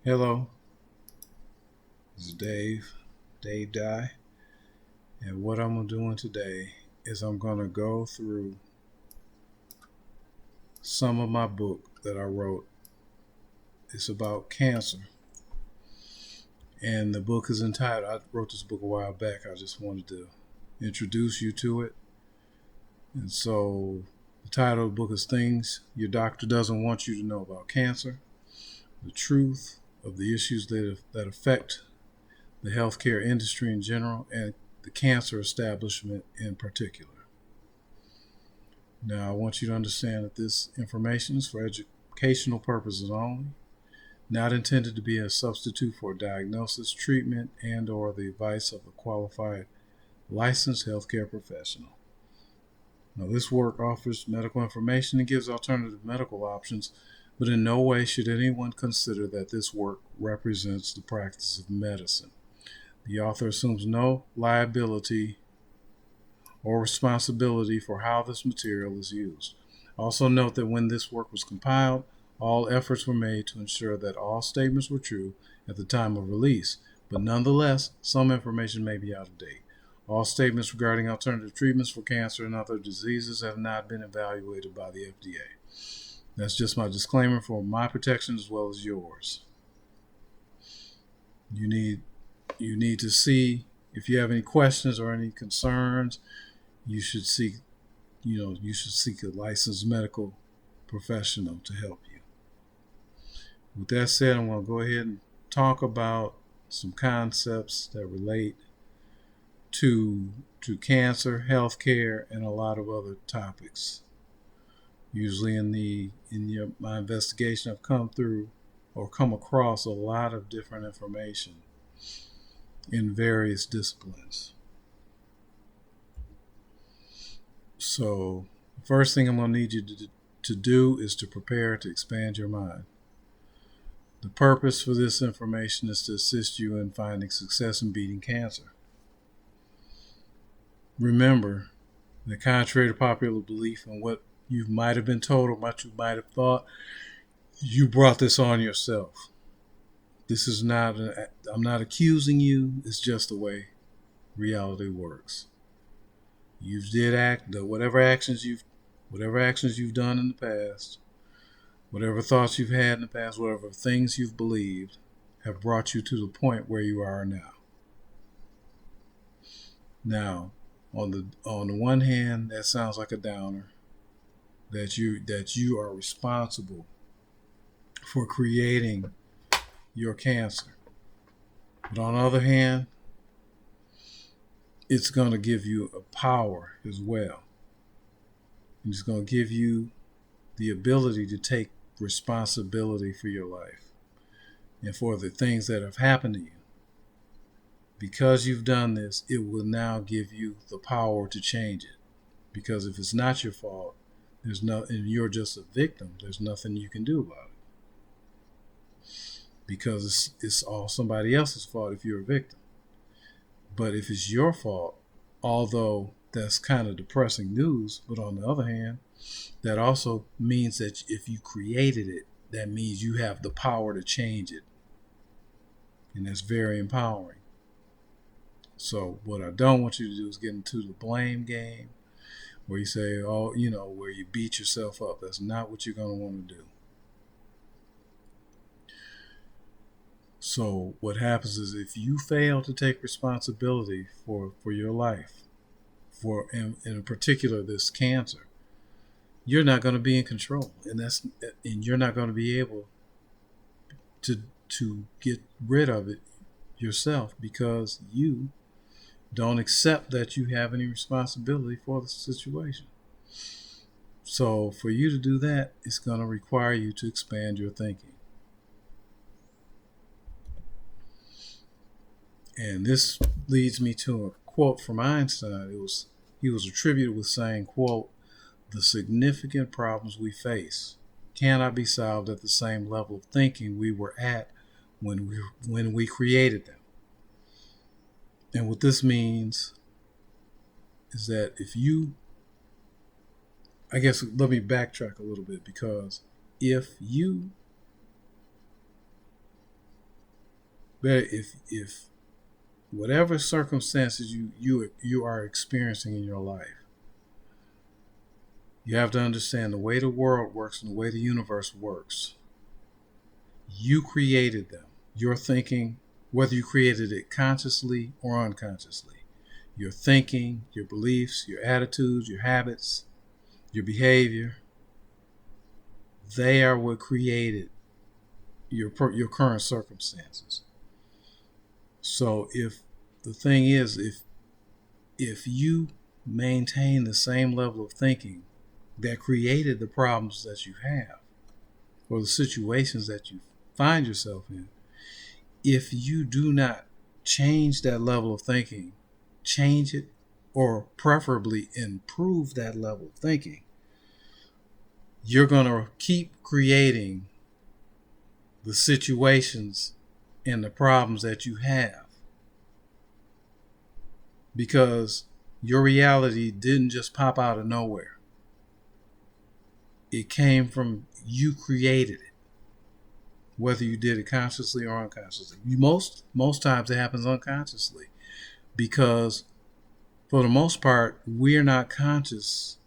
Hello, this is Dave Dye, and what I'm doing today is I'm going to go through some of my book that I wrote. It's about cancer, and the book is entitled, I wrote this book a while back, I just wanted to introduce you to it. And so the title of the book is Things Your Doctor Doesn't Want You to Know About Cancer, the truth of the issues that affect the healthcare industry in general and the cancer establishment in particular. Now, I want you to understand that this information is for educational purposes only, not intended to be a substitute for diagnosis, treatment, and/or the advice of a qualified licensed healthcare professional. Now, this work offers medical information and gives alternative medical options, but in no way should anyone consider that this work represents the practice of medicine. The author assumes no liability or responsibility for how this material is used. Also note that when this work was compiled, all efforts were made to ensure that all statements were true at the time of release, but nonetheless, some information may be out of date. All statements regarding alternative treatments for cancer and other diseases have not been evaluated by the FDA. That's just my disclaimer for my protection as well as yours. You need to see if you have any questions or any concerns, you should seek a licensed medical professional to help you. With that said, I'm going to go ahead and talk about some concepts that relate to cancer, healthcare, and a lot of other topics. Usually in my investigation, I've come across a lot of different information in various disciplines. So, the first thing I'm going to need you to do is to prepare to expand your mind. The purpose for this information is to assist you in finding success in beating cancer. Remember that contrary to popular belief and what you might have been told or what you might have thought, you brought this on yourself. This is not, I'm not accusing you, it's just the way reality works. You did whatever actions you've done in the past, whatever thoughts you've had in the past, whatever things you've believed, have brought you to the point where you are now. Now, on the one hand, that sounds like a downer. That you are responsible for creating your cancer. But on the other hand, it's going to give you a power as well. And it's going to give you the ability to take responsibility for your life and for the things that have happened to you. Because you've done this, it will now give you the power to change it. Because if it's not your fault, and you're just a victim, there's nothing you can do about it. Because it's all somebody else's fault if you're a victim. But if it's your fault, although that's kind of depressing news, but on the other hand, that also means that if you created it, that means you have the power to change it. And that's very empowering. So what I don't want you to do is get into the blame game where you say, where you beat yourself up. That's not what you're going to want to do. So what happens is if you fail to take responsibility for your life, in particular this cancer, you're not going to be in control, and you're not going to be able to get rid of it yourself because you don't accept that you have any responsibility for the situation. So for you to do that, it's going to require you to expand your thinking. And this leads me to a quote from Einstein. He was attributed with saying, quote, "The significant problems we face cannot be solved at the same level of thinking we were at when we created them." And what this means is that let me backtrack a little bit, because if you But if whatever circumstances you are experiencing in your life, you have to understand the way the world works and the way the universe works. You created them. Your thinking, whether you created it consciously or unconsciously, your thinking, your beliefs, your attitudes, your habits, your behavior, they are what created your current circumstances. So if the thing is, if you maintain the same level of thinking that created the problems that you have or the situations that you find yourself in, if you do not change that level of thinking, change it, or preferably improve that level of thinking, you're going to keep creating the situations and the problems that you have, because your reality didn't just pop out of nowhere. It came from you created it, whether you did it consciously or unconsciously. Most times it happens unconsciously, because for the most part we're not conscious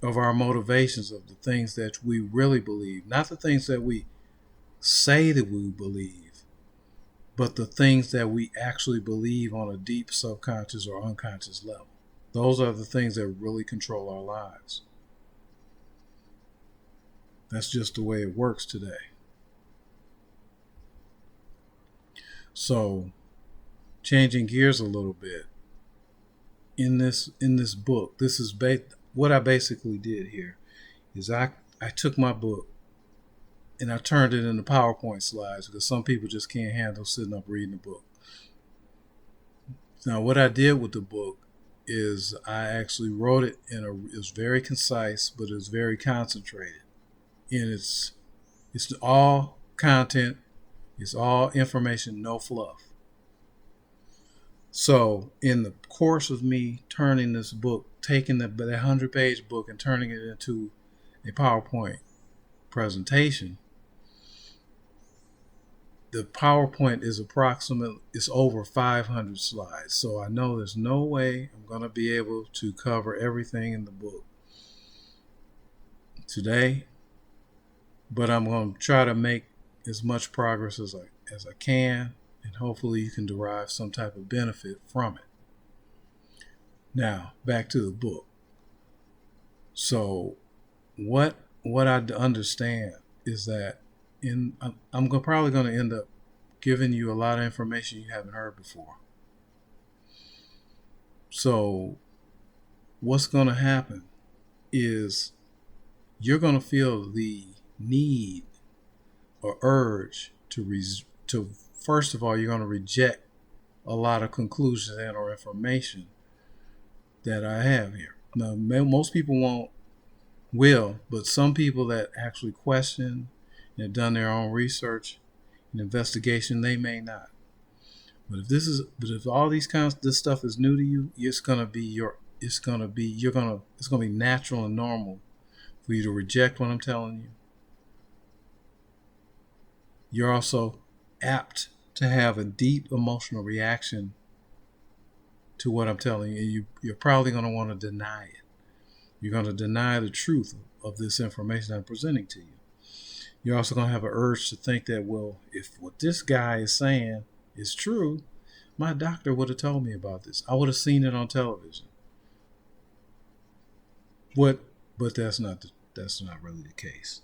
of our motivations, of the things that we really believe, not the things that we say that we believe, but the things that we actually believe on a deep subconscious or unconscious level. Those are the things that really control our lives. That's just the way it works today. So, changing gears a little bit, in this book, this is what I basically did here is I took my book and I turned it into PowerPoint slides, because some people just can't handle sitting up reading a book. Now, what I did with the book is I actually wrote it it was very concise, but it was very concentrated. And it's all content, it's all information, no fluff. So in the course of me turning this book, taking that 100-page book and turning it into a PowerPoint presentation, the PowerPoint is it's over 500 slides. So I know there's no way I'm going to be able to cover everything in the book today, but I'm going to try to make as much progress as I can, and hopefully you can derive some type of benefit from it. Now, back to the book. So what I understand is that I'm probably going to end up giving you a lot of information you haven't heard before. So what's going to happen is you're going to feel the need or urge to first of all, you're going to reject a lot of conclusions and or information that I have here. Now, most people will, but some people that actually question and have done their own research and investigation, they may not. But if all these this stuff is new to you, it's gonna be natural and normal for you to reject what I'm telling you. You're also apt to have a deep emotional reaction to what I'm telling you. You're probably going to want to deny it. You're going to deny the truth of this information I'm presenting to you. You're also going to have an urge to think that, well, if what this guy is saying is true, my doctor would have told me about this. I would have seen it on television. But that's not really the case.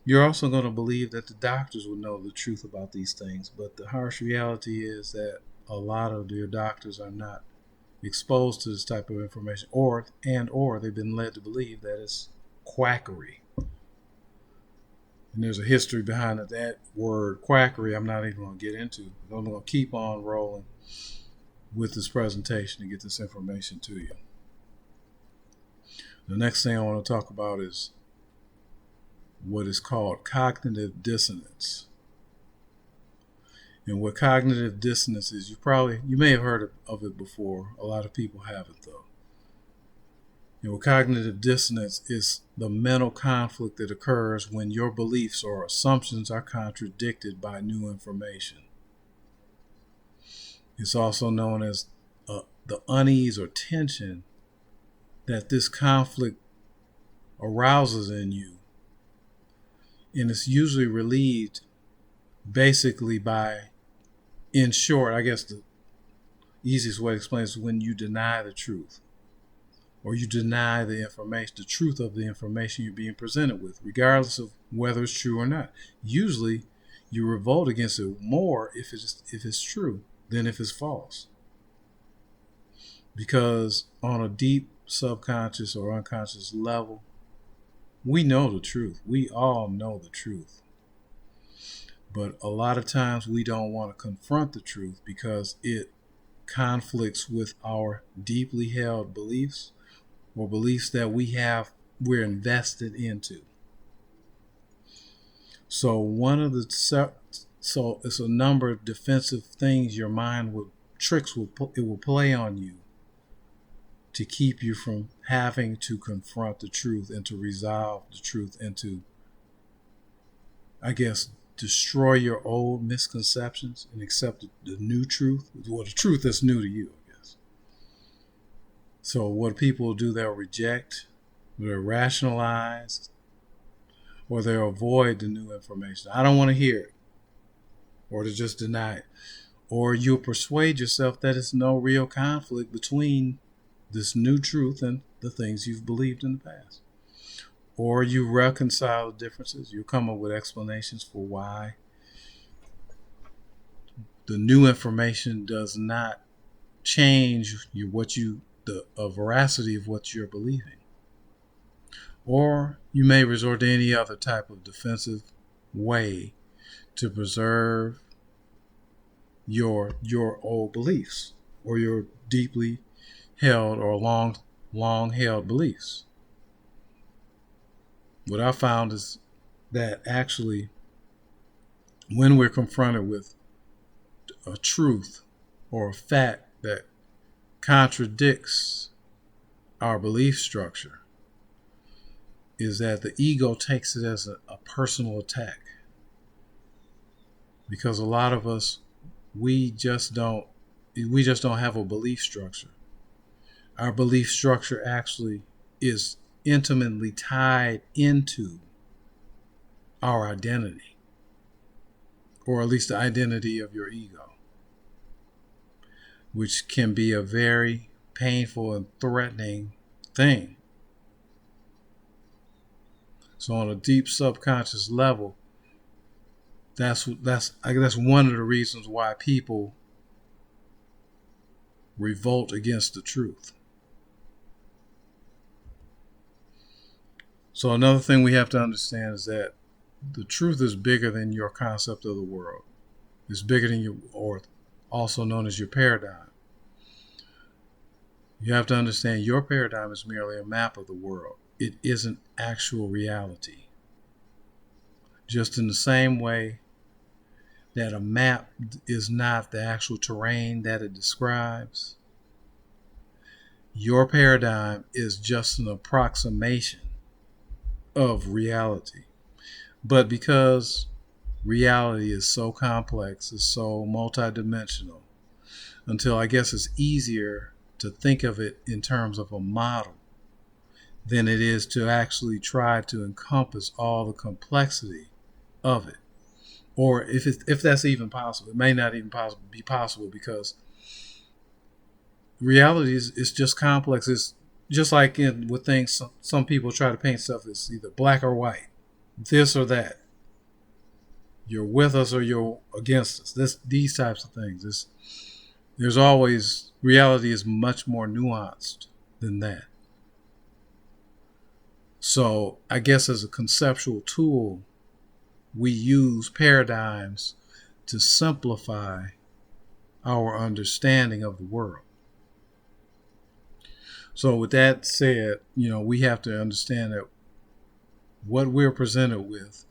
You're also going to believe that the doctors would know the truth about these things, but the harsh reality is that a lot of your doctors are not exposed to this type of information, or they've been led to believe that it's quackery. And there's a history behind it. That word quackery I'm not even going to get into. I'm going to keep on rolling with this presentation to get this information to you. The next thing I want to talk about is what is called cognitive dissonance. And what cognitive dissonance is, you may have heard of it before. A lot of people haven't, though. And what cognitive dissonance is the mental conflict that occurs when your beliefs or assumptions are contradicted by new information. It's also known as the unease or tension that this conflict arouses in you. And it's usually relieved basically by, in short, I guess the easiest way to explain is when you deny the truth, or you deny the information, the truth of the information you're being presented with, regardless of whether it's true or not. Usually, you revolt against it more if it's true than if it's false, because on a deep subconscious or unconscious level, we know the truth. We all know the truth. But a lot of times we don't want to confront the truth because it conflicts with our deeply held beliefs, or beliefs that we're invested into. So so it's a number of defensive things your mind will play on you to keep you from having to confront the truth and to resolve the truth and to, I guess, destroy your old misconceptions and accept the new truth, well, the truth that's new to you, I guess. So what people do, they'll reject, they'll rationalize, or they'll avoid the new information. I don't want to hear it, or to just deny it. Or you'll persuade yourself that it's no real conflict between this new truth and the things you've believed in the past. Or you reconcile the differences. You come up with explanations for why the new information does not change the veracity of what you're believing. Or you may resort to any other type of defensive way to preserve your old beliefs, or your deeply held or long held beliefs. What I found is that actually, when we're confronted with a truth or a fact that contradicts our belief structure, is that the ego takes it as a personal attack. Because a lot of us, we just don't have a belief structure. Our belief structure actually is intimately tied into our identity, or at least the identity of your ego, which can be a very painful and threatening thing. So on a deep subconscious level, that's one of the reasons why people revolt against the truth. So another thing we have to understand is that the truth is bigger than your concept of the world. It's bigger than your, or also known as your paradigm. You have to understand your paradigm is merely a map of the world. It isn't actual reality. Just in the same way that a map is not the actual terrain that it describes, your paradigm is just an approximation of reality. But because reality is so complex, it's so multidimensional, until I guess it's easier to think of it in terms of a model than it is to actually try to encompass all the complexity of it. Or if that's even possible, it may not even be possible, because reality is just complex. It's just like with things, some people try to paint stuff as either black or white, this or that. You're with us or you're against us. These types of things. There's always, reality is much more nuanced than that. So I guess as a conceptual tool, we use paradigms to simplify our understanding of the world. So with that said, we have to understand that what we're presented with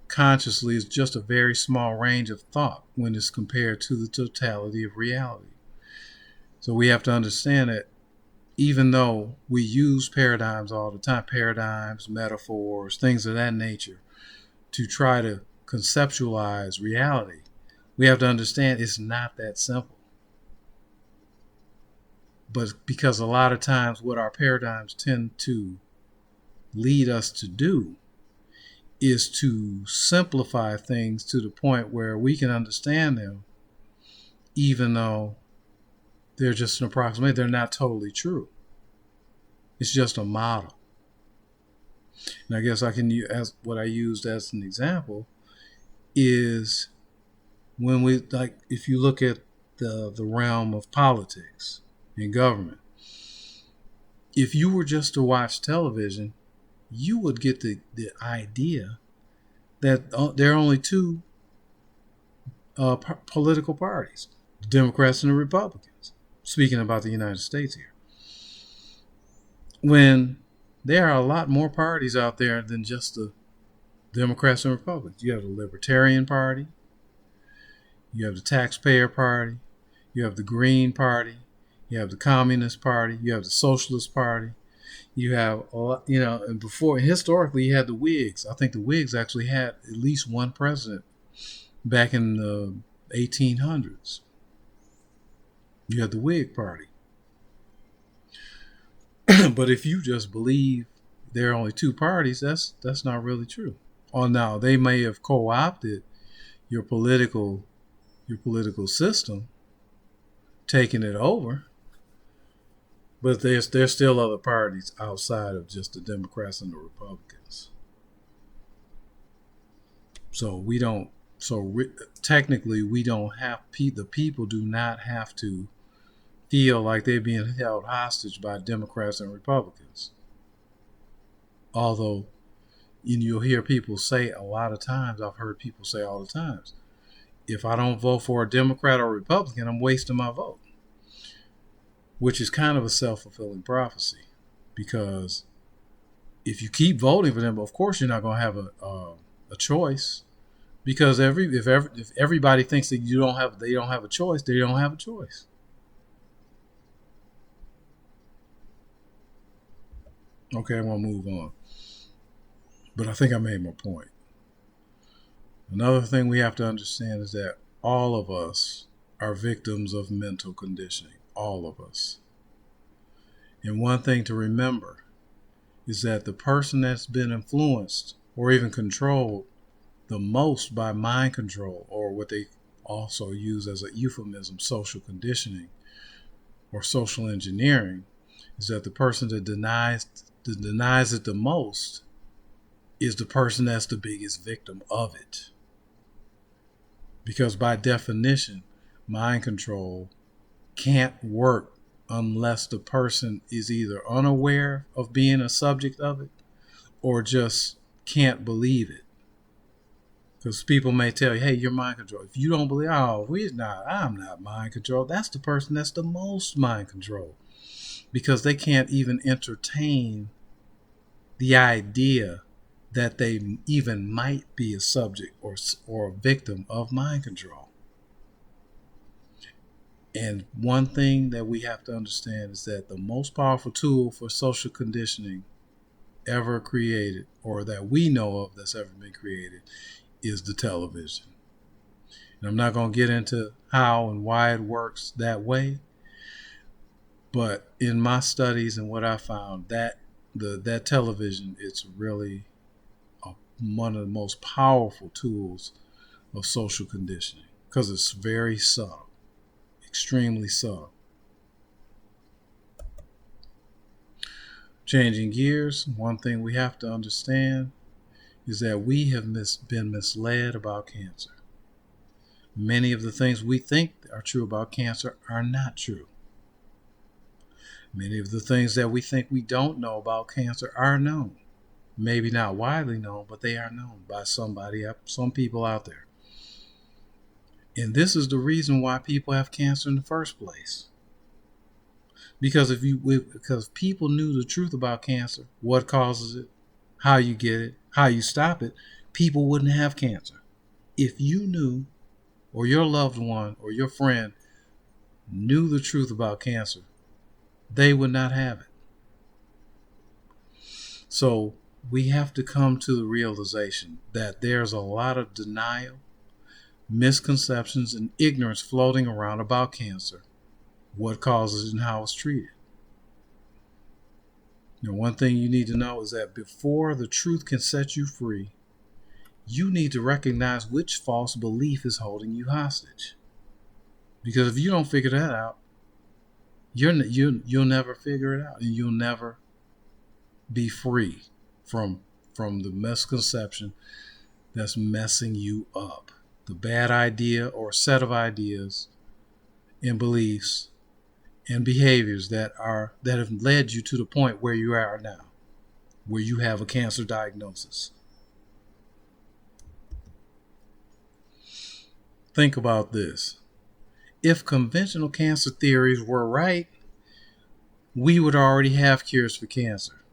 consciously is just a very small range of thought when it's compared to the totality of reality. So we have to understand that even though we use paradigms all the time, paradigms, metaphors, things of that nature, to try to conceptualize reality, We have to understand it's not that simple. But because a lot of times what our paradigms tend to lead us to do is to simplify things to the point where we can understand them, even though they're just an approximate. They're not totally true. It's just a model. And I guess I can use as what I used as an example is when we like if you look at the realm of politics and government. If you were just to watch television, you would get the idea that there are only two political parties, the Democrats and the Republicans. Speaking about the United States here. When there are a lot more parties out there than just the Democrats and Republicans. You have the Libertarian Party, you have the Taxpayer Party, you have the Green Party, you have the Communist Party, you have the Socialist Party, you have, and before, historically, you had the Whigs. I think the Whigs actually had at least one president back in the 1800s. You had the Whig Party. But if you just believe there are only two parties, that's not really true. Or now they may have co-opted your political system, taking it over, but there's still other parties outside of just the Democrats and the Republicans. So technically we don't have the people do not have to feel like they're being held hostage by Democrats and Republicans. Although, you'll hear people say a lot of times, I've heard people say all the times, if I don't vote for a Democrat or Republican, I'm wasting my vote. Which is kind of a self-fulfilling prophecy. Because if you keep voting for them, of course you're not going to have a choice. Because if everybody thinks that they don't have a choice, they don't have a choice. Okay, I'm going to move on. But I think I made my point. Another thing we have to understand is that all of us are victims of mental conditioning. All of us. And one thing to remember is that the person that's been influenced or even controlled the most by mind control, or what they also use as a euphemism, social conditioning or social engineering, is that the person that denies it the most is the person that's the biggest victim of it. Because by definition, mind control can't work unless the person is either unaware of being a subject of it or just can't believe it. Because people may tell you, hey, you're mind controlled. If you don't believe, I'm not mind controlled. That's the person that's the most mind controlled. Because they can't even entertain the idea that they even might be a subject or a victim of mind control. And one thing that we have to understand is that the most powerful tool for social conditioning ever created, or that we know of that's ever been created, is the television. And I'm not going to get into how and why it works that way, but in my studies and what I found, that television, it's really one of the most powerful tools of social conditioning because it's very subtle, extremely subtle. Changing gears, one thing we have to understand is that we have been misled about cancer. Many of the things we think are true about cancer are not true. Many of the things that we think we don't know about cancer are known. Maybe not widely known, but they are known by some people out there. And this is the reason why people have cancer in the first place. Because because people knew the truth about cancer, what causes it, how you get it, how you stop it, people wouldn't have cancer. If you knew, or your loved one or your friend knew the truth about cancer, they would not have it. So we have to come to the realization that there's a lot of denial, misconceptions, and ignorance floating around about cancer, what causes it and how it's treated. One thing you need to know is that before the truth can set you free, you need to recognize which false belief is holding you hostage. Because if you don't figure that out, you'll never figure it out, and you'll never be free from the misconception that's messing you up. The bad idea or set of ideas and beliefs and behaviors that have led you to the point where you are now, where you have a cancer diagnosis. Think about this. If conventional cancer theories were right, we would already have cures for cancer.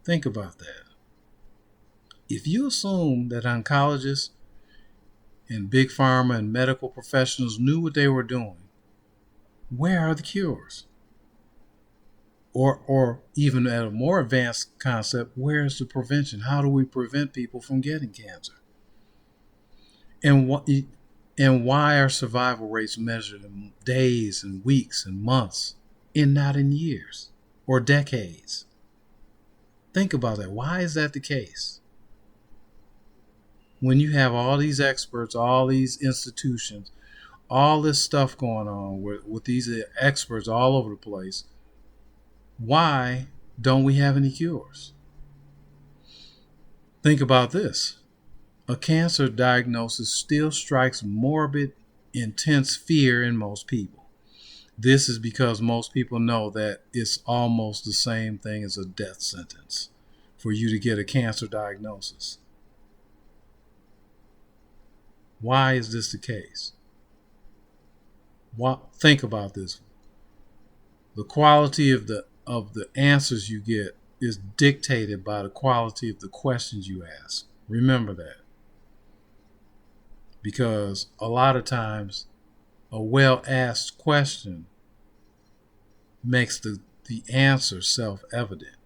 Think about that. If you assume that oncologists and big pharma and medical professionals knew what they were doing, where are the cures? Or even at a more advanced concept, where's the prevention? How do we prevent people from getting cancer? And why are survival rates measured in days and weeks and months and not in years or decades? Think about that. Why is that the case? When you have all these experts, all these institutions, all this stuff going on with these experts all over the place, why don't we have any cures? Think about this. A cancer diagnosis still strikes morbid, intense fear in most people. This is because most people know that it's almost the same thing as a death sentence for you to get a cancer diagnosis. Why is this the case? Think about this. The quality of the answers you get is dictated by the quality of the questions you ask. Remember that. Because a lot of times a well-asked question makes the answer self-evident.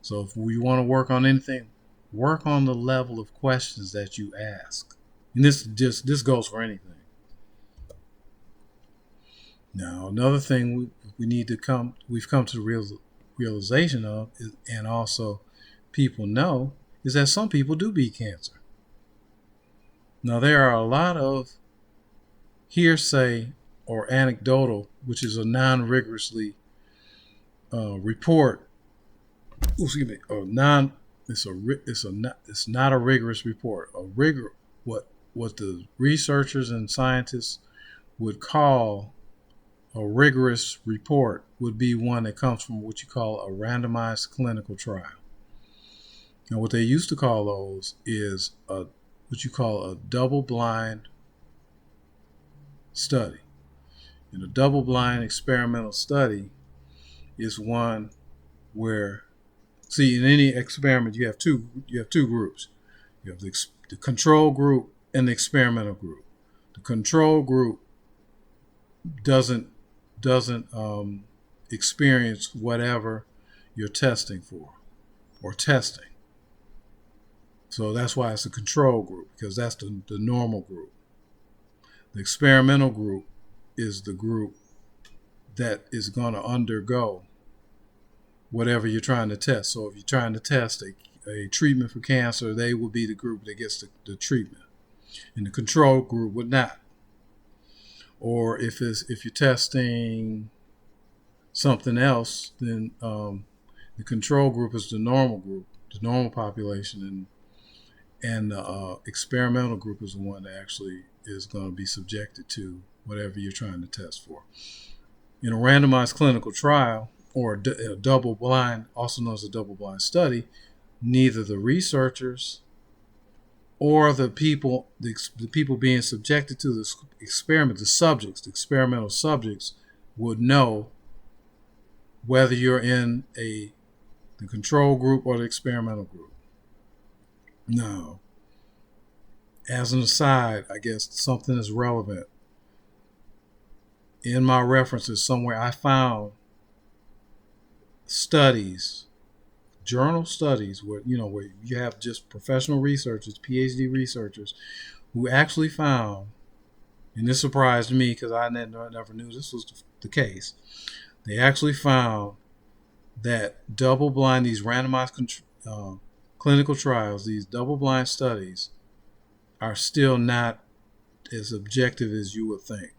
So if we want to work on anything, work on the level of questions that you ask. And this goes for anything. Now, another thing we've come to the realization of, and also people know, is that some people do beat cancer. Now, there are a lot of hearsay or anecdotal, which is a non-rigorously report. Excuse me, or non. It's not a rigorous report. What the researchers and scientists would call a rigorous report would be one that comes from what you call a randomized clinical trial. And what they used to call those is what you call a double-blind study. And a double-blind experimental study is one where, see, in any experiment you have two groups. You have the control group and the experimental group. The control group doesn't experience whatever you're testing for or testing. So that's why it's a control group, because that's the normal group. The experimental group is the group that is going to undergo whatever you're trying to test. So if you're trying to test a treatment for cancer, they will be the group that gets the treatment, and the control group would not. Or if you're testing something else, then the control group is the normal group, the normal population, and the experimental group is the one that actually is going to be subjected to whatever you're trying to test for. In a randomized clinical trial, or a double-blind, also known as a double-blind study, neither the researchers or the people being subjected to this experiment, the experimental subjects, would know whether you're in the control group or the experimental group. Now, as an aside, I guess something is relevant. In my references somewhere, I found studies journal studies where you have just professional researchers, PhD researchers, who actually found, and this surprised me because I never knew this was the case. They actually found that double-blind, these randomized clinical trials, these double-blind studies, are still not as objective as you would think.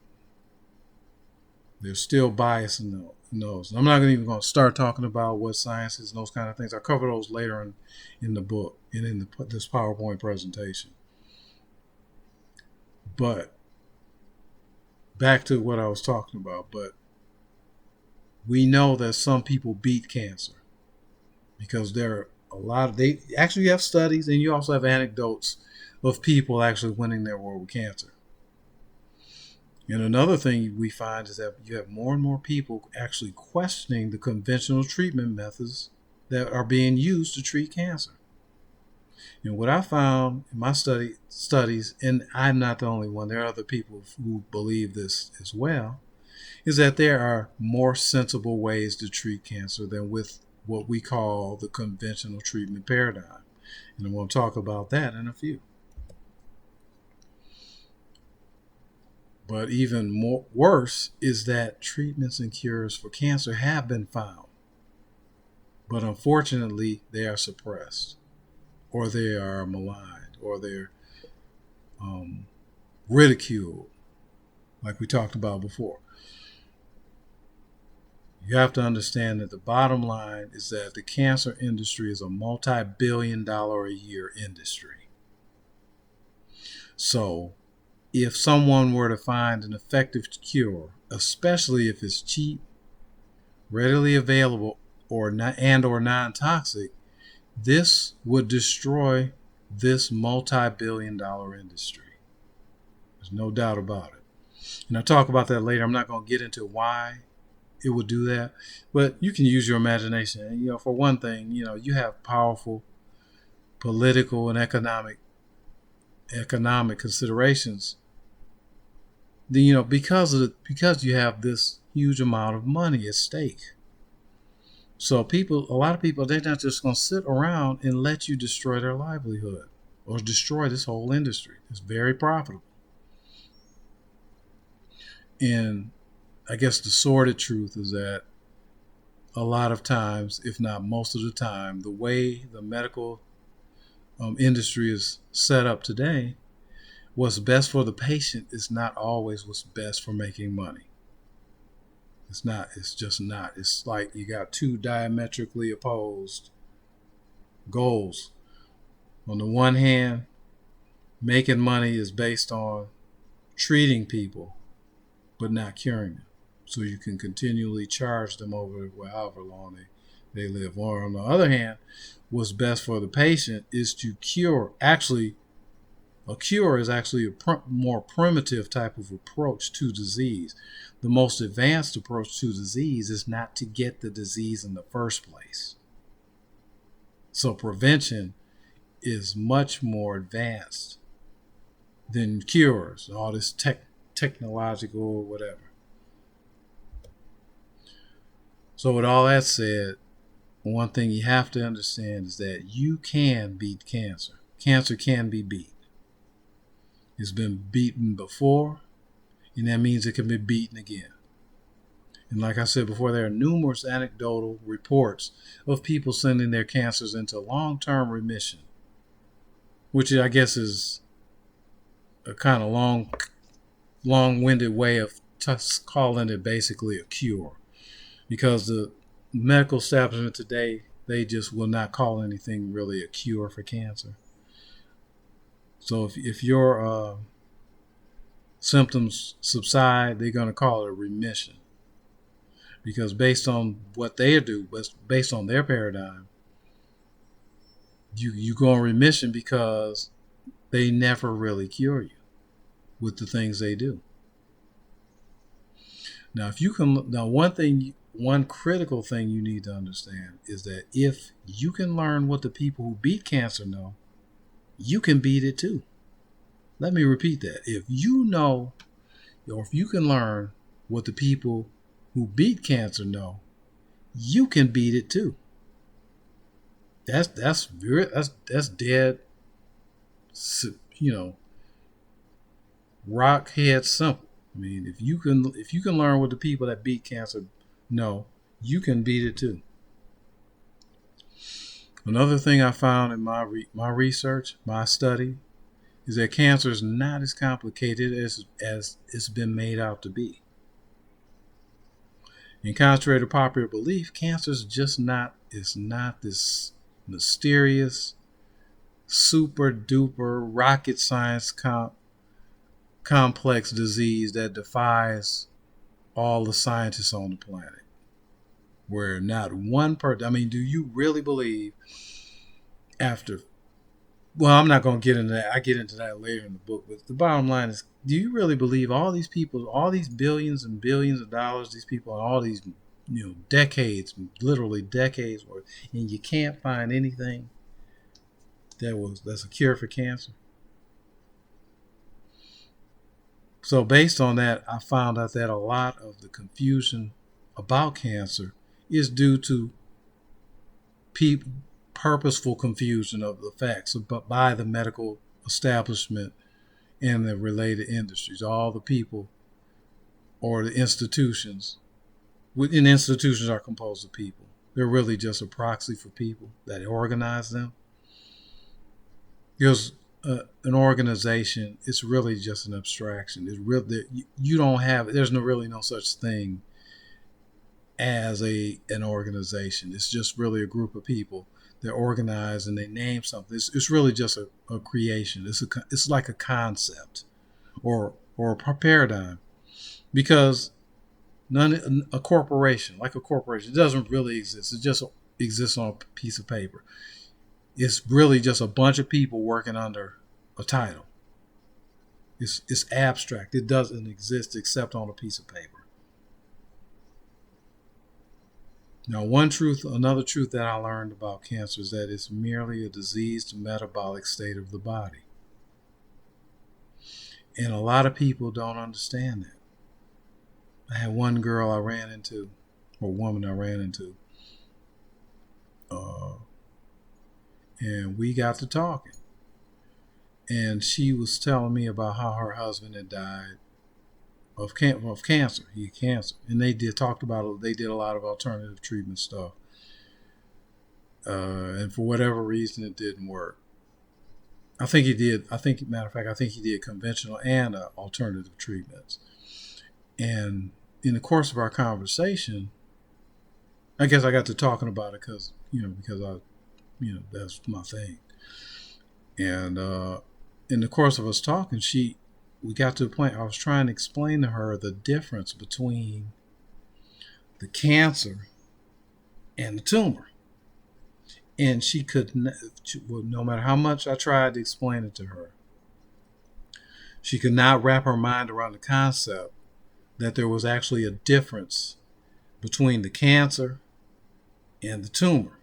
There's still bias in those. I'm not even going to start talking about what science is and those kind of things. I cover those later in the book and in this PowerPoint presentation. But back to what I was talking about. But we know that some people beat cancer because there are they actually have studies, and you also have anecdotes of people actually winning their war with cancer. And another thing we find is that you have more and more people actually questioning the conventional treatment methods that are being used to treat cancer. And what I found in my studies, and I'm not the only one, there are other people who believe this as well, is that there are more sensible ways to treat cancer than with what we call the conventional treatment paradigm. And I'm going to talk about that in a few. But even worse is that treatments and cures for cancer have been found. But unfortunately, they are suppressed, or they are maligned, or they're ridiculed, like we talked about before. You have to understand that the bottom line is that the cancer industry is a multi-billion-dollar-a-year industry. So if someone were to find an effective cure, especially if it's cheap, readily available, or non-toxic, this would destroy this multi-billion-dollar industry. There's no doubt about it. And I'll talk about that later. I'm not going to get into why it would do that, but you can use your imagination. And, for one thing, you have powerful political and economic considerations. Because you have this huge amount of money at stake. So a lot of people, they're not just going to sit around and let you destroy their livelihood or destroy this whole industry. It's very profitable. And I guess the sordid truth is that a lot of times, if not most of the time, the way the medical industry is set up today, what's best for the patient is not always what's best for making money. It's not. It's just not. It's like you got two diametrically opposed goals. On the one hand, making money is based on treating people, but not curing them. So you can continually charge them over however long they live. Or on the other hand, what's best for the patient is to cure. Actually, a cure is actually a more primitive type of approach to disease. The most advanced approach to disease is not to get the disease in the first place. So prevention is much more advanced than cures, all this technological whatever. So with all that said, one thing you have to understand is that you can beat cancer. Cancer can be beat. It's been beaten before, and that means it can be beaten again. And like I said before, there are numerous anecdotal reports of people sending their cancers into long-term remission, which I guess is a kind of long-winded way of calling it basically a cure. Because the medical establishment today, they just will not call anything really a cure for cancer. So if your symptoms subside, they're going to call it a remission. Because based on what they do, based on their paradigm, you go in remission because they never really cure you with the things they do. Now, one critical thing you need to understand is that if you can learn what the people who beat cancer know, you can beat it too. Let me repeat that. If you know, or if you can learn what the people who beat cancer know, you can beat it too. that's dead, you know, rock head simple. I mean, if you can learn what the people that beat cancer know, you can beat it too. Another thing I found in my research, my study, is that cancer is not as complicated as it's been made out to be. And contrary to popular belief, cancer is just not. It's not this mysterious, super duper rocket science complex disease that defies all the scientists on the planet. Where not one person. I mean, do you really believe after? Well, I'm not going to get into that. I get into that later in the book. But the bottom line is, do you really believe all these people, all these billions and billions of dollars, these people, all these, decades, literally decades worth, and you can't find anything that's a cure for cancer? So based on that, I found out that a lot of the confusion about cancer is due to purposeful confusion of the facts by the medical establishment and the related industries, all the people or the institutions. And institutions are composed of people. They're really just a proxy for people that organize them. Because an organization, it's really just an abstraction. It's really, you don't have. There's really no such thing as an organization. It's just really a group of people that organize and they name something. It's really just a creation. It's like a concept or a paradigm, because a corporation, like a corporation, it doesn't really exist. It just exists on a piece of paper. It's really just a bunch of people working under a title. It's abstract. It doesn't exist except on a piece of paper. Now, another truth that I learned about cancer is that it's merely a diseased metabolic state of the body. And a lot of people don't understand that. I had one girl I ran into, or woman I ran into, and we got to talking. And she was telling me about how her husband had died of cancer. He had cancer. And they did a lot of alternative treatment stuff. And for whatever reason, it didn't work. I think he did. Matter of fact, I think he did conventional and alternative treatments. And in the course of our conversation, I guess I got to talking about it because that's my thing. And in the course of us talking, we got to a point I was trying to explain to her the difference between the cancer and the tumor. And she could, no matter how much I tried to explain it to her, she could not wrap her mind around the concept that there was actually a difference between the cancer and the tumor.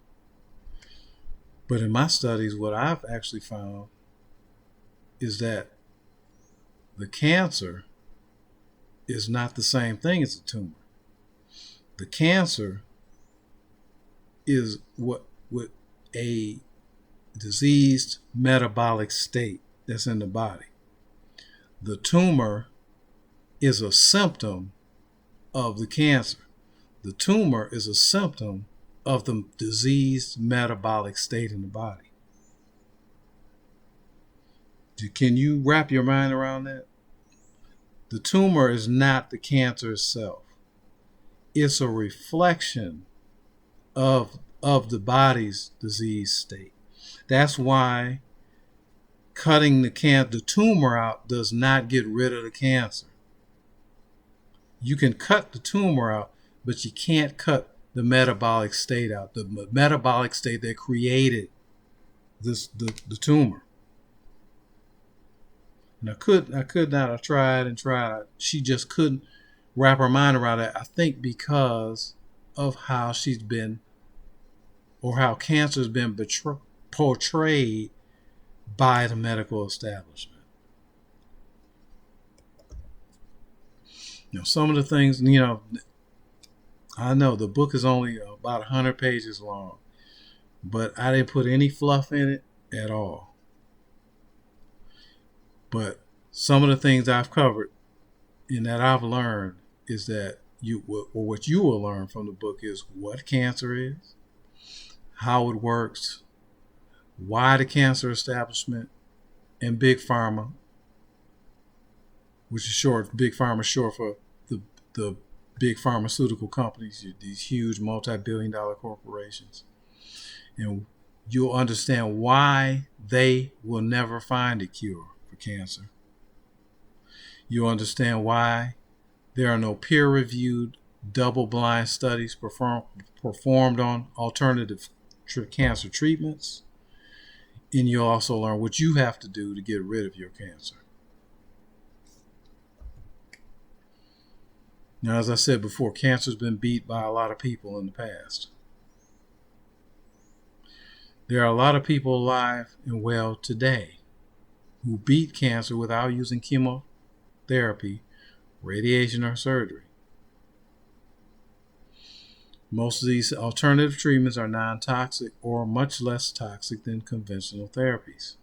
But in my studies, what I've actually found is that the cancer is not the same thing as the tumor. The cancer is what a diseased metabolic state that's in the body. The tumor is a symptom of the cancer. The tumor is a symptom of the diseased metabolic state in the body. Can you wrap your mind around that? The tumor is not the cancer itself. It's a reflection of the body's disease state. That's why cutting the tumor out does not get rid of the cancer. You can cut the tumor out, but you can't cut the metabolic state out. The metabolic state that created the tumor. And I could not. I tried and tried. She just couldn't wrap her mind around it. I think because of how she's been, or how cancer has been portrayed by the medical establishment. Some of the things, I know the book is only about 100 pages long, but I didn't put any fluff in it at all. But some of the things I've covered and that I've learned is that what you will learn from the book is what cancer is, how it works, why the cancer establishment and Big Pharma, which is short, Big Pharma is short for the big pharmaceutical companies, these huge multi-billion-dollar corporations. And you'll understand why they will never find a cure for cancer. You'll understand why there are no peer-reviewed, double-blind studies performed on alternative cancer treatments. And you'll also learn what you have to do to get rid of your cancer. Now, as I said before, cancer's been beat by a lot of people in the past. There are a lot of people alive and well today who beat cancer without using chemotherapy, radiation, or surgery. Most of these alternative treatments are non-toxic or much less toxic than conventional therapies.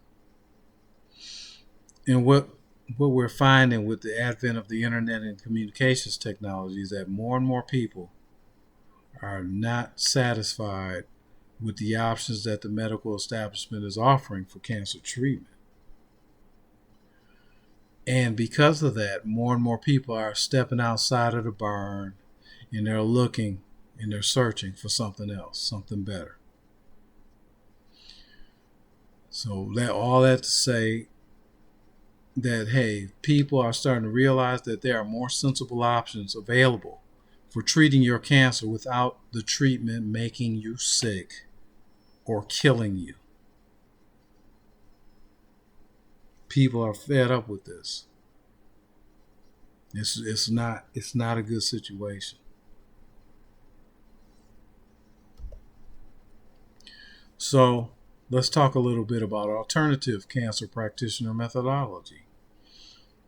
And what we're finding with the advent of the internet and communications technology is that more and more people are not satisfied with the options that the medical establishment is offering for cancer treatment. And because of that, more and more people are stepping outside of the barn and they're looking and they're searching for something else, something better. So all that to say that, hey, people are starting to realize that there are more sensible options available for treating your cancer without the treatment making you sick or killing you. People are fed up with this. It's not a good situation. So let's talk a little bit about alternative cancer practitioner methodology.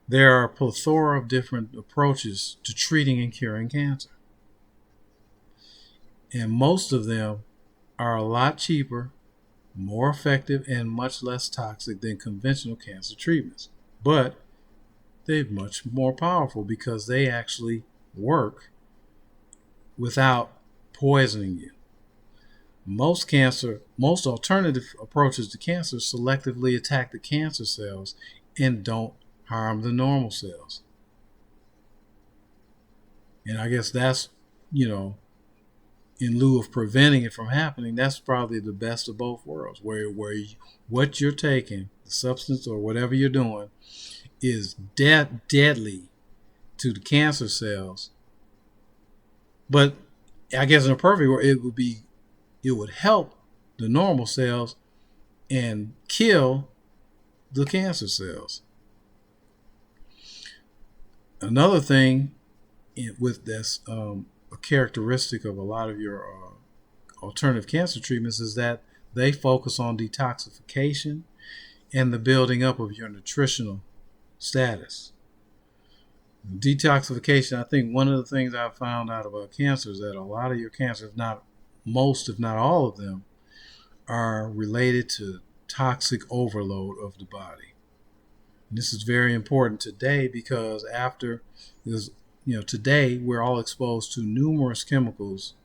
There are a plethora of different approaches to treating and curing cancer. And most of them are a lot cheaper, more effective, and much less toxic than conventional cancer treatments. But they're much more powerful because they actually work without poisoning you. Most alternative approaches to cancer selectively attack the cancer cells and don't harm the normal cells. And I guess that's, in lieu of preventing it from happening, that's probably the best of both worlds, where what you're taking, the substance or whatever you're doing, is deadly to the cancer cells. But I guess in a perfect world, it would help the normal cells and kill the cancer cells. Another thing with this, a characteristic of a lot of your alternative cancer treatments is that they focus on detoxification and the building up of your nutritional status. Detoxification, I think one of the things I've found out about cancer is that a lot of your cancers, if not most, if not all of them, are related to toxic overload of the body. And this is very important today because today we're all exposed to numerous chemicals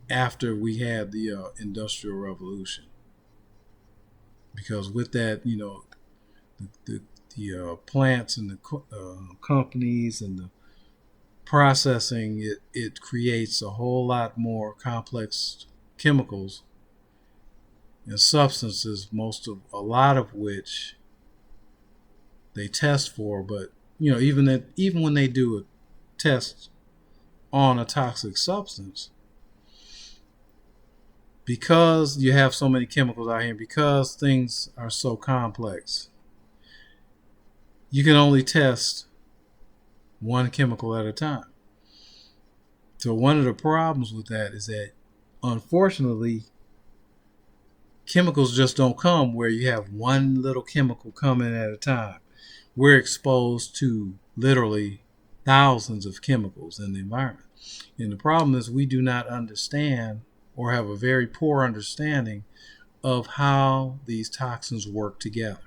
after we had the Industrial Revolution. Because with that, the plants and the companies and the processing, it creates a whole lot more complex chemicals and substances, a lot of which they test for, but even when they do a test on a toxic substance, because you have so many chemicals out here, because things are so complex, you can only test one chemical at a time. So one of the problems with that is that, unfortunately, chemicals just don't come where you have one little chemical coming at a time. We're exposed to literally thousands of chemicals in the environment. And the problem is we do not understand or have a very poor understanding of how these toxins work together.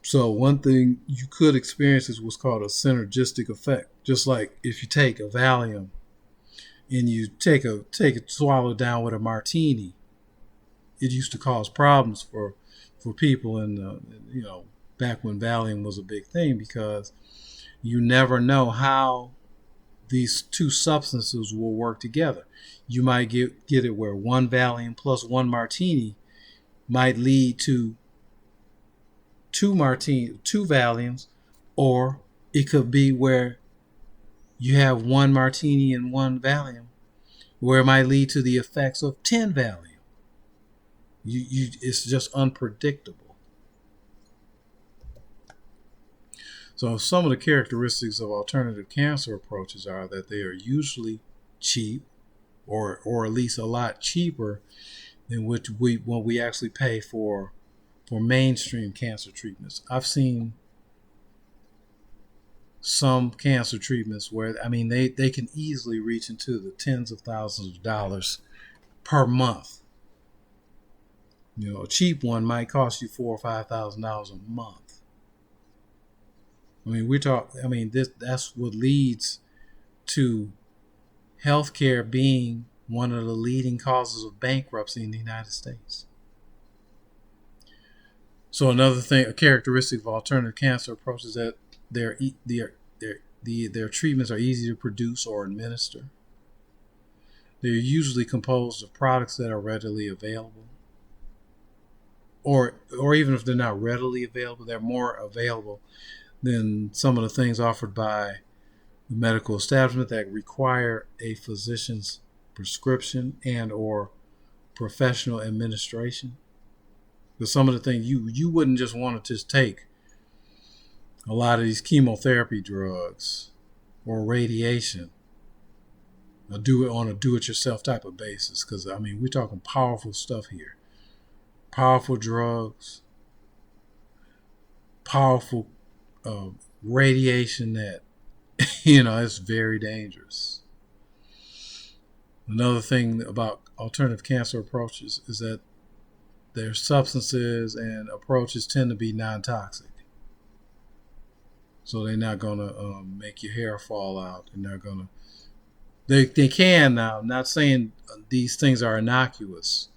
So one thing you could experience is what's called a synergistic effect. Just like if you take a Valium and you take it swallowed down with a martini, it used to cause problems for people in back when Valium was a big thing, because you never know how these two substances will work together. You might get it where one Valium plus one martini might lead to two Valiums, or it could be where you have one martini and one Valium, where it might lead to the effects of 10 Valium. It's just unpredictable. So some of the characteristics of alternative cancer approaches are that they are usually cheap, or at least a lot cheaper than what we actually pay for mainstream cancer treatments. I've seen some cancer treatments where, they can easily reach into the tens of thousands of dollars per month. A cheap one might cost you $4,000 or $5,000 a month. That's what leads to healthcare being one of the leading causes of bankruptcy in the United States. So another thing, a characteristic of alternative cancer approaches, is that their treatments are easy to produce or administer. They're usually composed of products that are readily available. Or even if they're not readily available, they're more available than some of the things offered by the medical establishment that require a physician's prescription and or professional administration. Because some of the things you wouldn't just want to just take a lot of these chemotherapy drugs or radiation, or do it on a do-it-yourself type of basis. Because we're talking powerful stuff here. Powerful drugs, powerful radiation that, it's very dangerous. Another thing about alternative cancer approaches is that their substances and approaches tend to be non-toxic. So they're not going to make your hair fall out. They're not going to... They can now. I'm not saying these things are innocuous,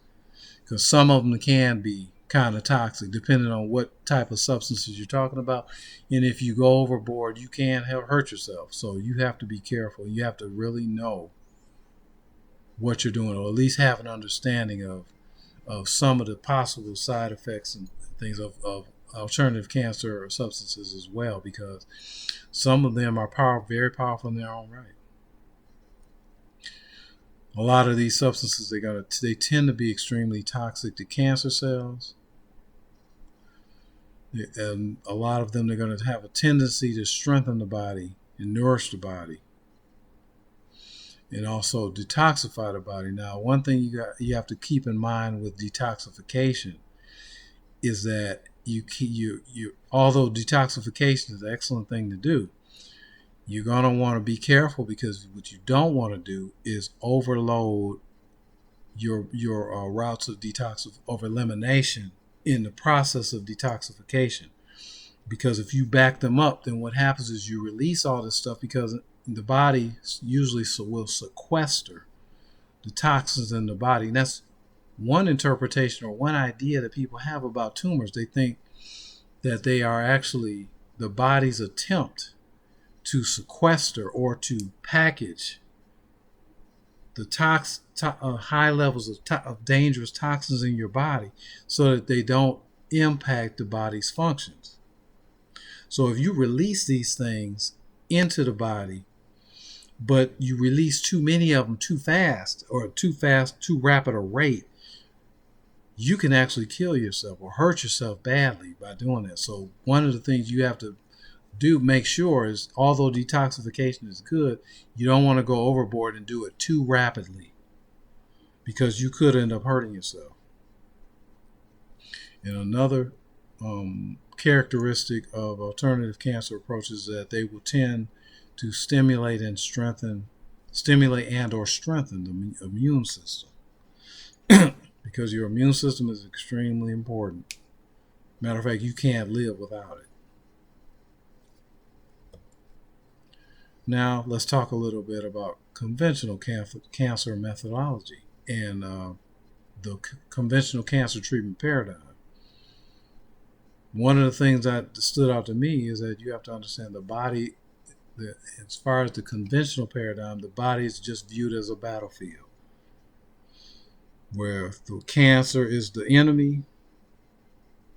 because some of them can be kind of toxic depending on what type of substances you're talking about. And if you go overboard, you can hurt yourself. So you have to be careful. You have to really know what you're doing, or at least have an understanding of some of the possible side effects and things of alternative cancer substances as well, because some of them are very powerful in their own right. A lot of these substances, they tend to be extremely toxic to cancer cells. And a lot of them, they're going to have a tendency to strengthen the body and nourish the body, and also detoxify the body. Now, one thing you have to keep in mind with detoxification is that although detoxification is an excellent thing to do, you're going to want to be careful, because what you don't want to do is overload your routes of elimination in the process of detoxification. Because if you back them up, then what happens is you release all this stuff, because the body usually will sequester the toxins in the body. And that's one interpretation or one idea that people have about tumors. They think that they are actually the body's attempt to sequester or to package the high levels of dangerous toxins in your body so that they don't impact the body's functions. So if you release these things into the body, but you release too many of them too fast, too rapid a rate, you can actually kill yourself or hurt yourself badly by doing that. So one of the things you have to make sure is, although detoxification is good, you don't want to go overboard and do it too rapidly, because you could end up hurting yourself. And another characteristic of alternative cancer approaches is that they will tend to stimulate and strengthen stimulate and or strengthen the immune system because your immune system is extremely important. Matter of fact, you can't live without it. Now, let's talk a little bit about conventional cancer methodology and the conventional cancer treatment paradigm. One of the things that stood out to me is that you have to understand the body, as far as the conventional paradigm, the body is just viewed as a battlefield where the cancer is the enemy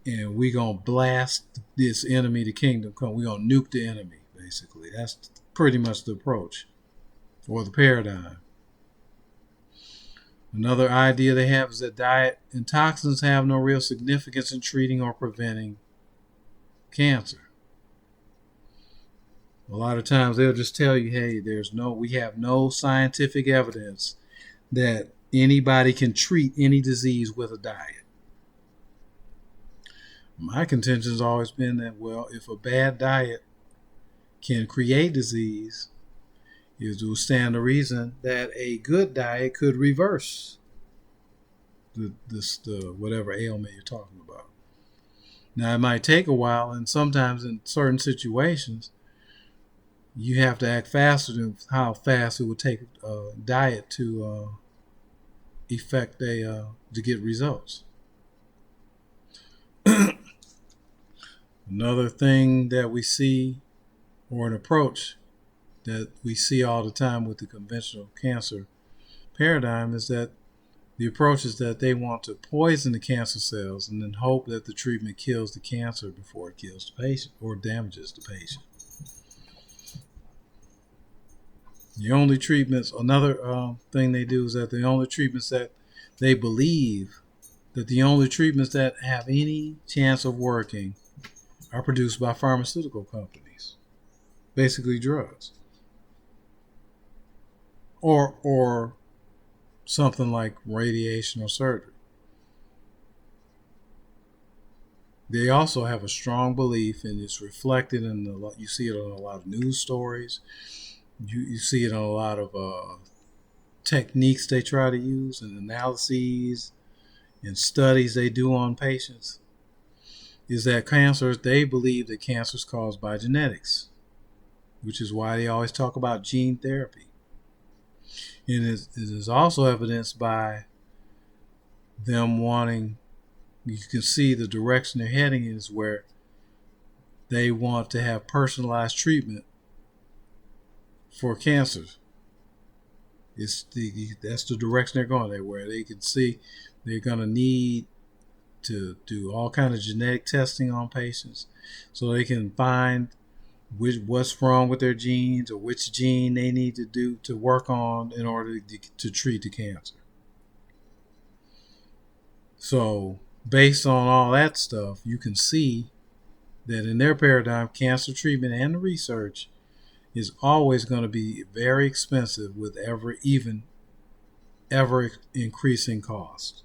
and we're going to blast this enemy to kingdom come. We're going to nuke the enemy, basically. That's pretty much the approach or the paradigm. Another idea they have is that diet and toxins have no real significance in treating or preventing cancer. A lot of times they'll just tell you, hey, we have no scientific evidence that anybody can treat any disease with a diet. My contention has always been that, well, if a bad diet can create disease, it will stand to reason that a good diet could reverse the whatever ailment you're talking about. Now, it might take a while, and sometimes in certain situations, you have to act faster than how fast it would take a diet to to get results. Another thing that we see, or an approach that we see all the time with the conventional cancer paradigm, is that the approach is that they want to poison the cancer cells and then hope that the treatment kills the cancer before it kills the patient or damages the patient. The only treatments, another thing they do is that the only treatments that they believe that the only treatments that have any chance of working are produced by pharmaceutical companies, basically drugs, or something like radiation or surgery. They also have a strong belief, and it's reflected in you see it on a lot of news stories. You see it on a lot of techniques they try to use and analyses and studies they do on patients, is that they believe that cancer is caused by genetics, which is why they always talk about gene therapy. And it is also evidenced by them wanting, you can see the direction they're heading is where they want to have personalized treatment for cancer. That's the direction they're going, where they can see they're going to need to do all kind of genetic testing on patients so they can find what's wrong with their genes or which gene they need to do to work on in order to treat the cancer. So based on all that stuff, you can see that in their paradigm, cancer treatment and the research is always going to be very expensive with ever increasing cost.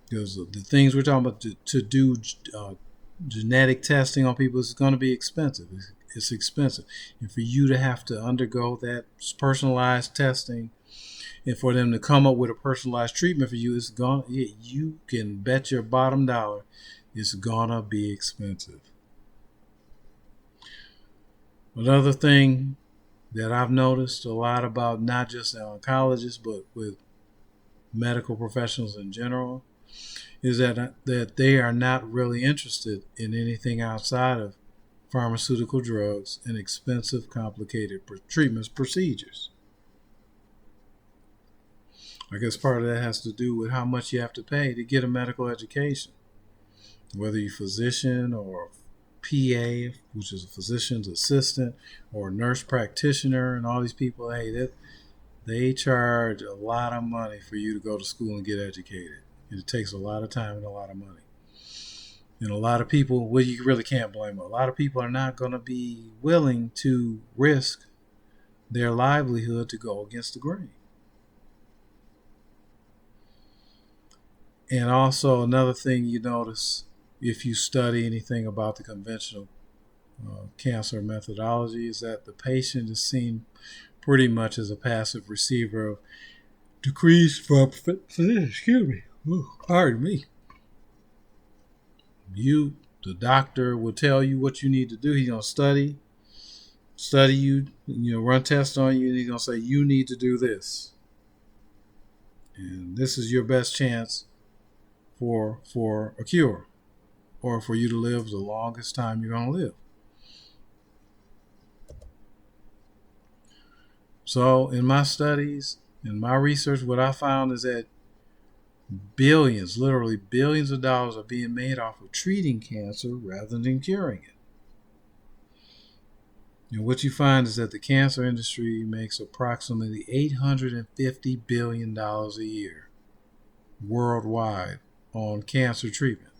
Because the things we're talking about to do genetic testing on people is going to be expensive. It's expensive. And for you to have to undergo that personalized testing and for them to come up with a personalized treatment for you, you can bet your bottom dollar it's going to be expensive. Another thing that I've noticed a lot about not just the oncologists but with medical professionals in general is that they are not really interested in anything outside of pharmaceutical drugs and expensive, complicated treatments, procedures. I guess part of that has to do with how much you have to pay to get a medical education, whether you're a physician or PA, which is a physician's assistant, or a nurse practitioner, and all these people, they charge a lot of money for you to go to school and get educated. And it takes a lot of time and a lot of money. And a lot of people, well, you really can't blame them. A lot of people are not going to be willing to risk their livelihood to go against the grain. And also another thing you notice if you study anything about the conventional cancer methodology is that the patient is seen pretty much as a passive receiver of decrees from excuse me. Ooh, pardon me. The doctor will tell you what you need to do. He's gonna study you, run tests on you, and he's gonna say you need to do this, and this is your best chance for a cure, or for you to live the longest time you're gonna live. So in my studies, in my research, what I found is that billions, literally billions of dollars are being made off of treating cancer rather than curing it. And what you find is that the cancer industry makes approximately $850 billion a year worldwide on cancer treatment.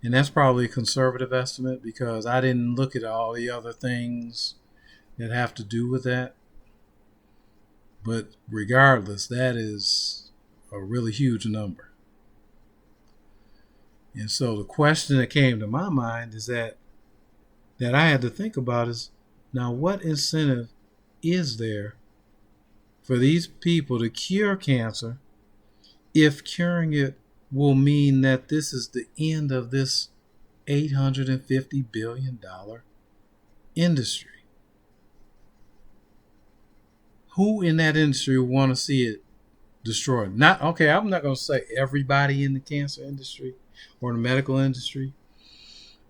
And that's probably a conservative estimate because I didn't look at all the other things that have to do with that. But regardless, that is a really huge number. And so the question that came to my mind is that I had to think about is, now what incentive is there for these people to cure cancer if curing it will mean that this is the end of this $850 billion industry? Who in that industry would want to see it destroyed? I'm not going to say everybody in the cancer industry or the medical industry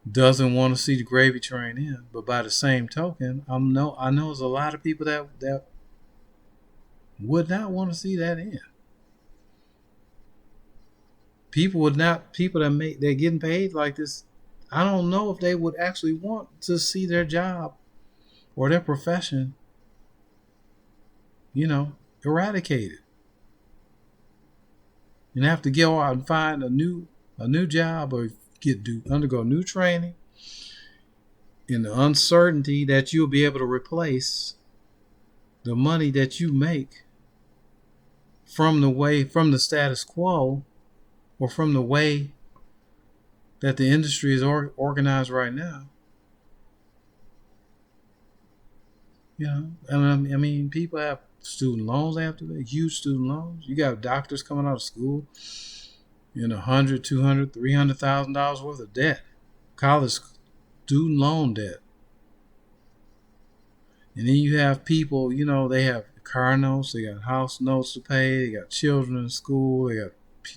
doesn't want to see the gravy train in, but by the same token, I know there's a lot of people that would not want to see that in. People that they're getting paid like this, I don't know if they would actually want to see their job or their profession, eradicated, and have to go out and find a new job or undergo new training in the uncertainty that you'll be able to replace the money that you make from the status quo, or from the way that the industry is organized right now. People have student loans after that, huge student loans. You got doctors coming out of school in $100,000, $200,000, $300,000 worth of debt, college student loan debt. And then you have people, they have car notes, they got house notes to pay, they got children in school, they got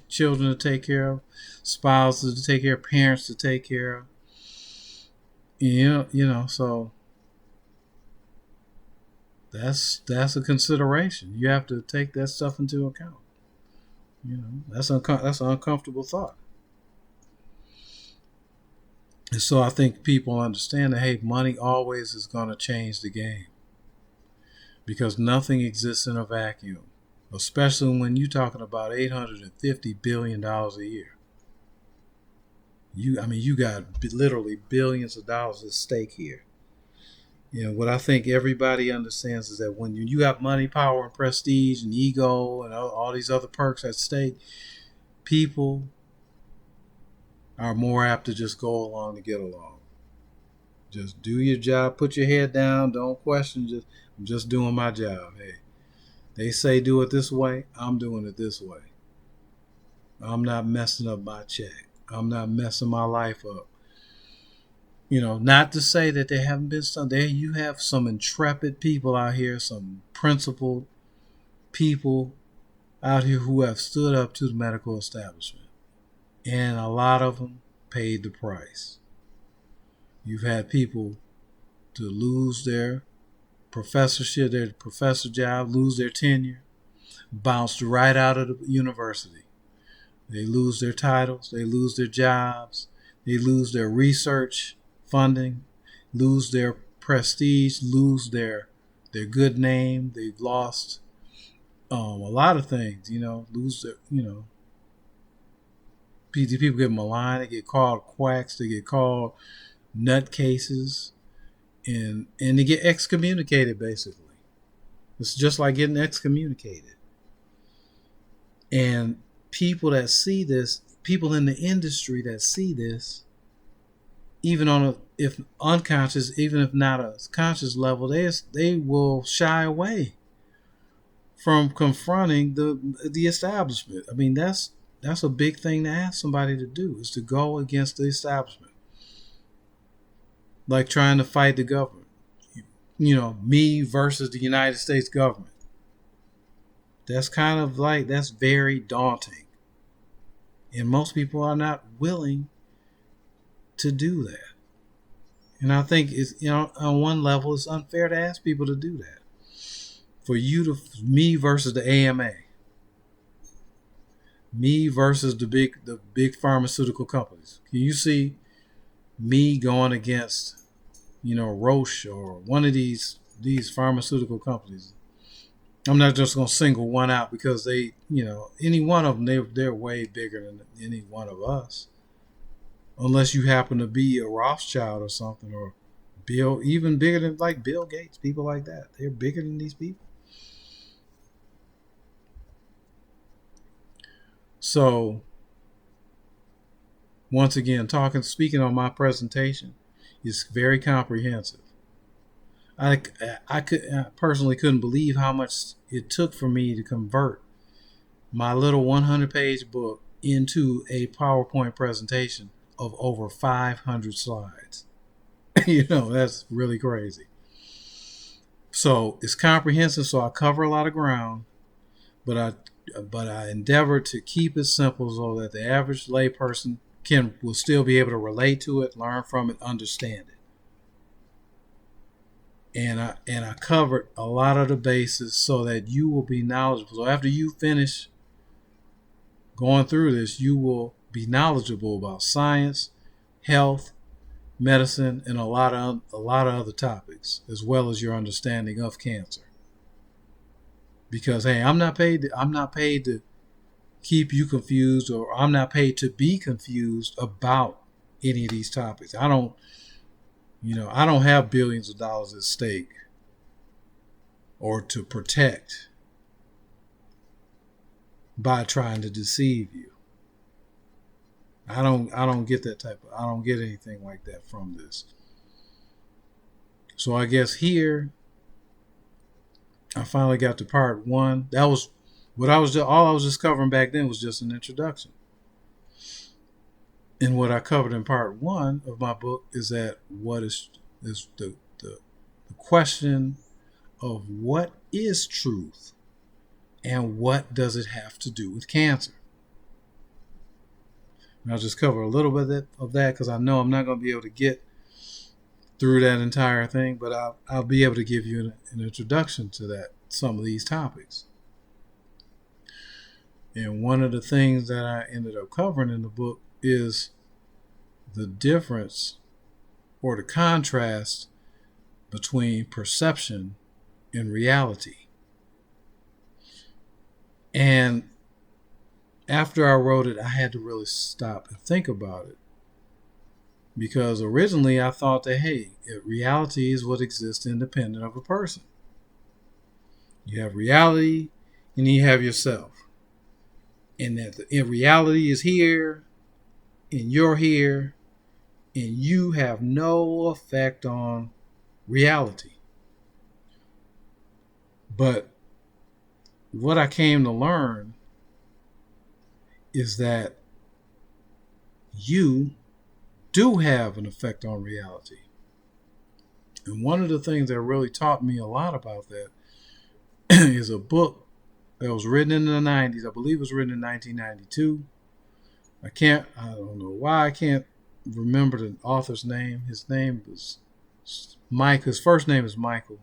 children to take care of, spouses to take care of, parents to take care of. So that's a consideration. You have to take that stuff into account. That's an uncomfortable thought. And so I think people understand that, hey, money always is going to change the game, because nothing exists in a vacuum, especially when you're talking about $850 billion a year. You got literally billions of dollars at stake here. What I think everybody understands is that when you have money, power, and prestige, and ego, and all these other perks at stake, people are more apt to just go along to get along. Just do your job, put your head down, don't question. I'm just doing my job. Hey, they say do it this way, I'm doing it this way. I'm not messing up my check. I'm not messing my life up. Not to say that there haven't been some. There you have some intrepid people out here, some principled people out here who have stood up to the medical establishment. And a lot of them paid the price. You've had people to lose their professorship, their professor job, lose their tenure, bounced right out of the university. They lose their titles, they lose their jobs, they lose their research funding, lose their prestige, lose their good name. They've lost a lot of things, lose their, people get maligned, they get called quacks, they get called nutcases, and they get excommunicated, basically. It's just like getting excommunicated. And people that see this, people in the industry that see this, even on a if unconscious, even if not a conscious level, they will shy away from confronting the establishment. I mean, that's a big thing to ask somebody to do, is to go against the establishment, like trying to fight the government. Me versus the United States government. That's very daunting, and most people are not willing to do that. And I think on one level, it's unfair to ask people to do that. For me versus the AMA, me versus the big pharmaceutical companies. Can you see me going against, Roche or one of these pharmaceutical companies? I'm not just going to single one out because they, any one of them, they're way bigger than any one of us. Unless you happen to be a Rothschild or something, or Bill, even bigger than like Bill Gates, people like that. They're bigger than these people. So, once again, speaking on my presentation, is very comprehensive. I personally couldn't believe how much it took for me to convert my little 100-page book into a PowerPoint presentation of over 500 slides. That's really crazy. So it's comprehensive, so I cover a lot of ground, but I endeavor to keep it simple so that the average layperson will still be able to relate to it, learn from it, understand it. And I covered a lot of the bases so that you will be knowledgeable. So after you finish going through this, you will be knowledgeable about science, health, medicine, and a lot of other topics, as well as your understanding of cancer. Because hey, I'm not paid to keep you confused, or I'm not paid to be confused about any of these topics. I don't have billions of dollars at stake or to protect by trying to deceive you. I don't get I don't get anything like that from this. So I guess here I finally got to part one. That was what all I was just covering back then was just an introduction. And what I covered in part one of my book is that what is the question of what is truth and what does it have to do with cancer. And I'll just cover a little bit of that because I know I'm not going to be able to get through that entire thing, but I'll be able to give you an introduction to some of these topics. And one of the things that I ended up covering in the book is the difference or the contrast between perception and reality. And after I wrote it, I had to really stop and think about it. Because originally I thought that, hey, reality is what exists independent of a person. You have reality and you have yourself. And that reality is here and you're here and you have no effect on reality. But what I came to learn is that you do have an effect on reality. And one of the things that really taught me a lot about that is a book that was written in the 90s. I believe it was written in 1992. I don't know why I can't remember the author's name. His name was Mike. His first name is Michael.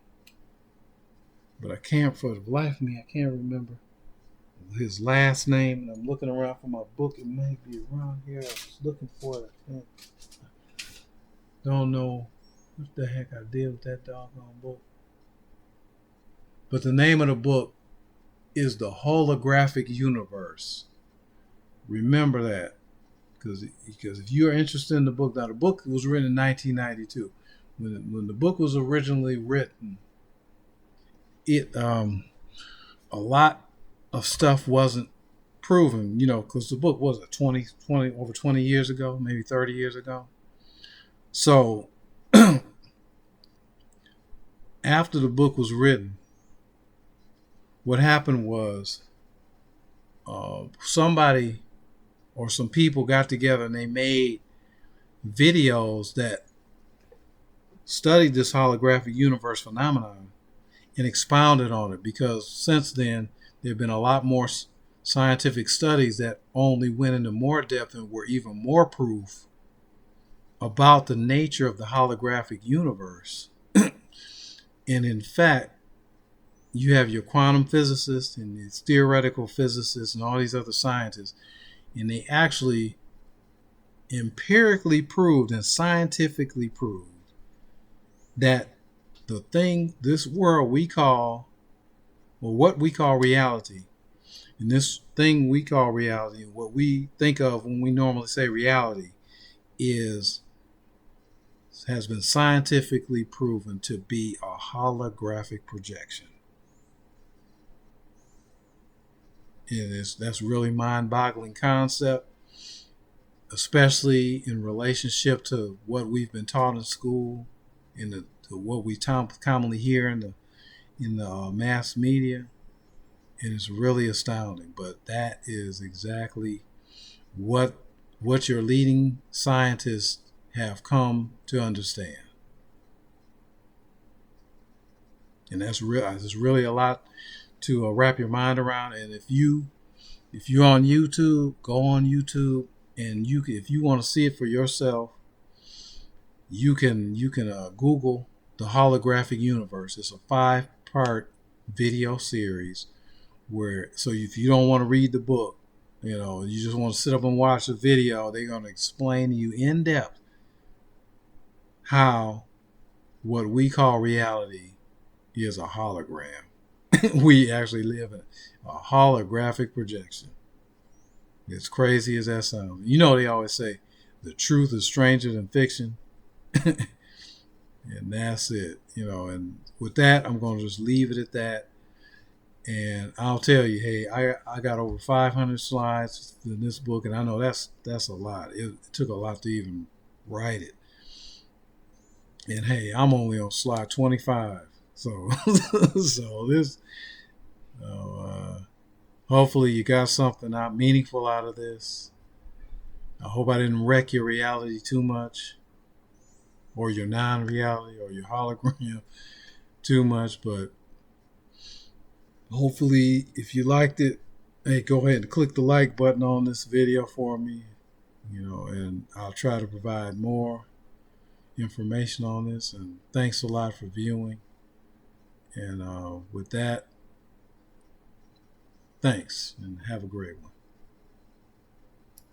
But I can't, for the life of me, I can't remember his last name. And I'm looking around for my book. It may be around here. I was looking for it. I don't know what the heck I did with that doggone book. But the name of the book is The Holographic Universe. Remember that. Because if you're interested in the book, now the book was written in 1992. When the book was originally written, a lot of stuff wasn't proven, because the book was over 20 years ago, maybe 30 years ago. So after the book was written, what happened was somebody or some people got together and they made videos that studied this holographic universe phenomenon and expounded on it, because since then there have been a lot more scientific studies that only went into more depth and were even more proof about the nature of the holographic universe. And in fact, you have your quantum physicists and these theoretical physicists and all these other scientists, and they actually empirically proved and scientifically proved that the thing, this world we call, or what we call reality, and this thing we call reality, what we think of when we normally say reality, has been scientifically proven to be a holographic projection. That's really mind-boggling concept, especially in relationship to what we've been taught in school, to what we commonly hear in the mass media. And it's really astounding. But that is exactly what your leading scientists have come to understand. And that's real. There's really a lot to wrap your mind around. And if you're on YouTube, go on YouTube, and if you want to see it for yourself, you can Google the holographic universe. It's a 5-part video series where, so if you don't want to read the book, you just want to sit up and watch the video, they're going to explain to you in depth how what we call reality is a hologram. We actually live in a holographic projection. As crazy as that sounds. They always say the truth is stranger than fiction. And that's it. And with that, I'm going to just leave it at that. And I'll tell you, hey, I got over 500 slides in this book, and I know that's a lot. It took a lot to even write it. And hey, I'm only on slide 25. So this, hopefully you got something meaningful out of this. I hope I didn't wreck your reality too much, or your non-reality, or your hologram too much. But hopefully, if you liked it, hey, go ahead and click the like button on this video for me, and I'll try to provide more information on this. And thanks a lot for viewing. And with that, thanks, and have a great one.